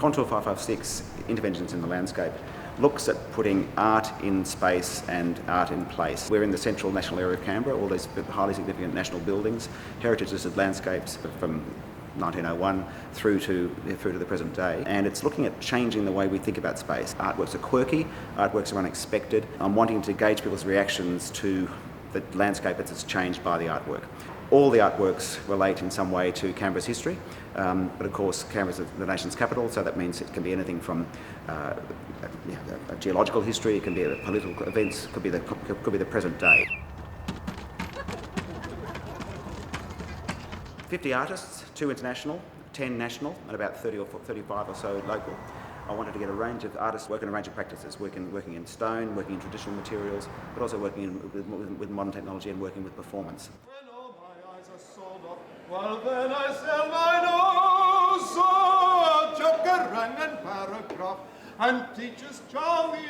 Contour 556, Interventions in the Landscape, looks at putting art in space and art in place. We're in the central national area of Canberra, all these highly significant national buildings, heritage listed landscapes from 1901 through to the present day, and it's looking at changing the way we think about space. Artworks are quirky, artworks are unexpected. I'm wanting to gauge people's reactions to the landscape as it's changed by the artwork. All the artworks relate in some way to Canberra's history, but of course Canberra's the nation's capital, so that means it can be anything from a geological history, it can be political events, could be the present day. 50 artists, 2 international, 10 national, and about 30 or 35 or so local. I wanted to get a range of artists working a range of practices, working in stone, working in traditional materials, but also working with modern technology and working with performance. When all my eyes are sold up, well then I sell my nose, joker and paragraph, and teachers chow me,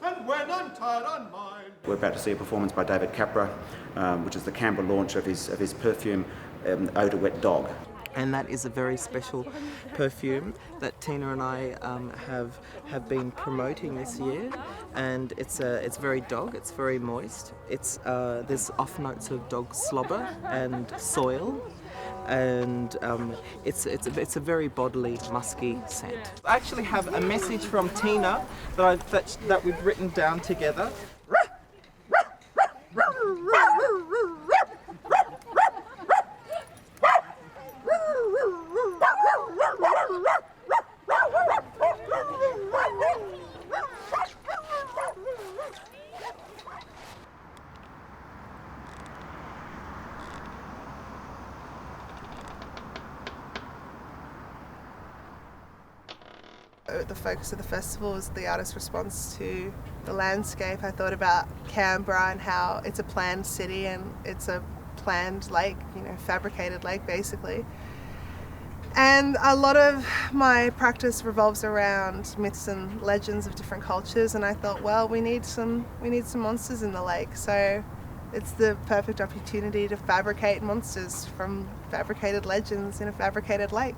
and when I'm tired on mine. We're about to see a performance by David Capra, which is the Canberra launch of his perfume, Eau de Wet Dog. And that is a very special perfume that Tina and I have been promoting this year, and it's very dog. It's very moist. There's off notes of dog slobber and soil, and it's a very bodily, musky scent. I actually have a message from Tina that we've written down together. The focus of the festival was the artist's response to the landscape. I thought about Canberra and how it's a planned city and it's a planned lake, fabricated lake basically. And a lot of my practice revolves around myths and legends of different cultures, and I thought, well, we need some monsters in the lake, so it's the perfect opportunity to fabricate monsters from fabricated legends in a fabricated lake.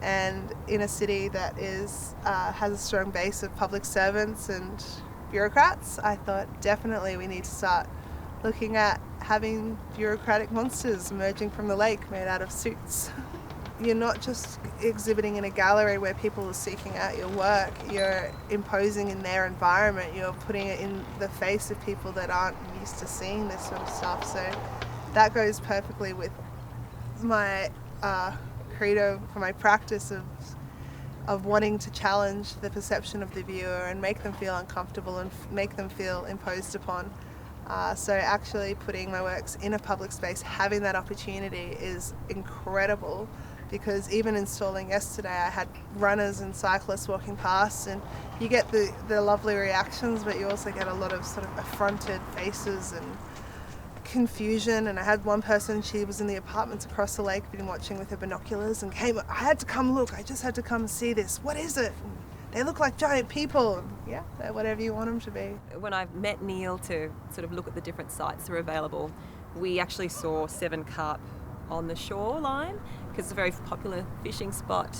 And in a city that has a strong base of public servants and bureaucrats, I thought definitely we need to start looking at having bureaucratic monsters emerging from the lake made out of suits. You're not just exhibiting in a gallery where people are seeking out your work, you're imposing in their environment, you're putting it in the face of people that aren't used to seeing this sort of stuff. So that goes perfectly with my credo for my practice of wanting to challenge the perception of the viewer and make them feel uncomfortable and make them feel imposed upon. So actually putting my works in a public space, having that opportunity is incredible, because even installing yesterday I had runners and cyclists walking past, and you get the lovely reactions, but you also get a lot of sort of affronted faces and confusion. And I had one person, she was in the apartments across the lake, been watching with her binoculars, and I had to come look, I just had to come see this, what is it? And they look like giant people. Yeah, they're whatever you want them to be. When I met Neil to sort of look at the different sites that are available, we actually saw 7 carp on the shoreline, because it's a very popular fishing spot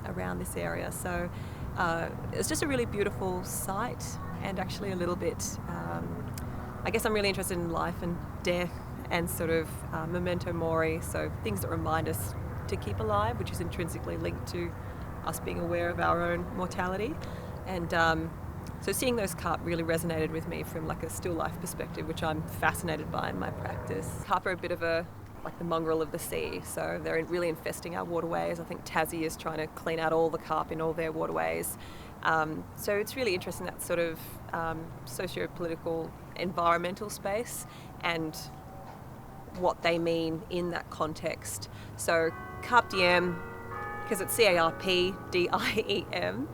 around this area. So it's just a really beautiful site, and actually a little bit, I guess I'm really interested in life and death and sort of memento mori, so things that remind us to keep alive, which is intrinsically linked to us being aware of our own mortality. And so seeing those carp really resonated with me from like a still life perspective, which I'm fascinated by in my practice. Carp are a bit of like the mongrel of the sea, so they're really infesting our waterways. I think Tassie is trying to clean out all the carp in all their waterways. So it's really interesting, that sort of socio-political environmental space and what they mean in that context. So carpe diem, because it's CARPDIEM,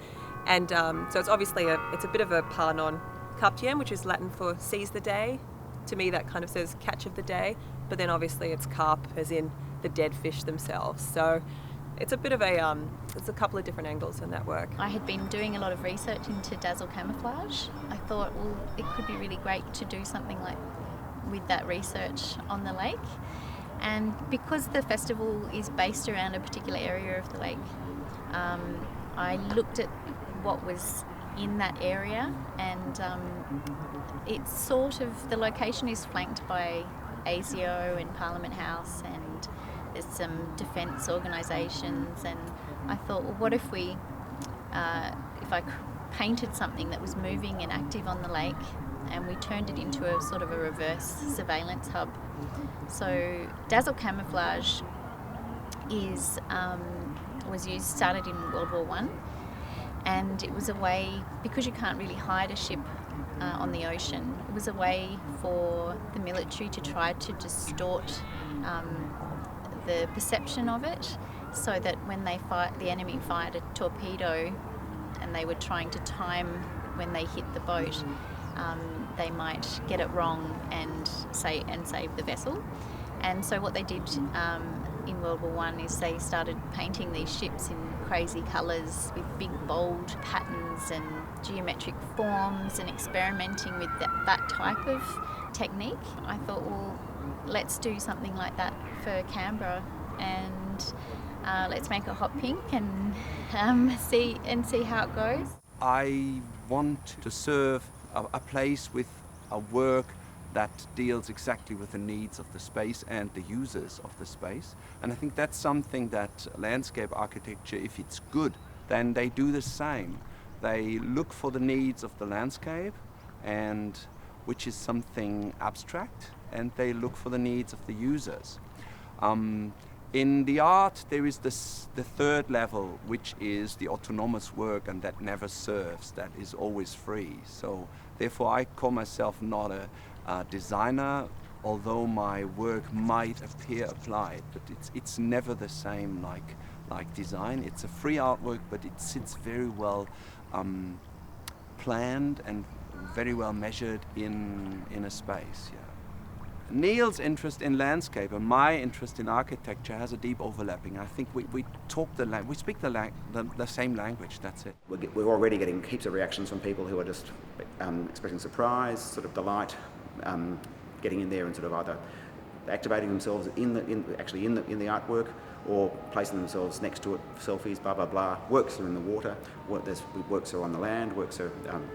and so it's obviously it's a bit of a pun on carpe diem, which is Latin for seize the day. To me that kind of says catch of the day, but then obviously it's carp as in the dead fish themselves. So it's a bit of there's a couple of different angles in that work. I had been doing a lot of research into dazzle camouflage. I thought, well, it could be really great to do something like with that research on the lake. And because the festival is based around a particular area of the lake, I looked at what was in that area, and it's sort of, the location is flanked by ASIO and Parliament House, and there's some defence organisations, and I thought, well, what if we, if I painted something that was moving and active on the lake, and we turned it into a sort of a reverse surveillance hub. So dazzle camouflage is started in World War I, and it was a way, because you can't really hide a ship on the ocean, it was a way for the military to try to distort the perception of it, so that when the enemy fired a torpedo and they were trying to time when they hit the boat, they might get it wrong and save the vessel. And so what they did in World War I is they started painting these ships in crazy colours with big bold patterns and geometric forms, and experimenting with that type of technique. I thought, well, let's do something like that for Canberra, and let's make it hot pink and see how it goes. I want to serve a place with a work that deals exactly with the needs of the space and the users of the space. And I think that's something that landscape architecture, if it's good, then they do the same. They look for the needs of the landscape, and which is something abstract, and they look for the needs of the users. In the art, there is the third level, which is the autonomous work, and that never serves, that is always free. So therefore I call myself not a designer, although my work might appear applied, but it's never the same like design. It's a free artwork, but it sits very well planned and very well measured in a space. Yeah. Neil's interest in landscape and my interest in architecture has a deep overlapping. I think we speak the same language. That's it. We're already getting heaps of reactions from people who are just expressing surprise, sort of delight, getting in there and sort of either activating themselves in the artwork, or placing themselves next to it, selfies, blah blah blah. Works are in the water. Works are on the land. Works are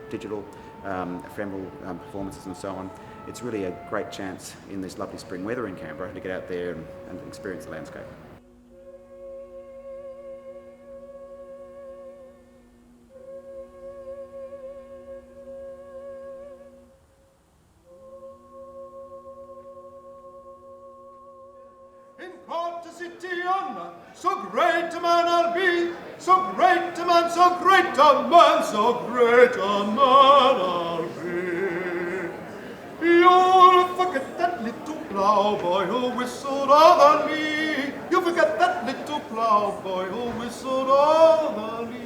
digital, ephemeral performances, and so on. It's really a great chance in this lovely spring weather in Canberra to get out there and experience the landscape. In court to Citiana, so great a man I'll be, so great a man, so great a man, so great a man I'll be. You'll forget that little ploughboy who whistled over me. You'll forget that little ploughboy who whistled over me.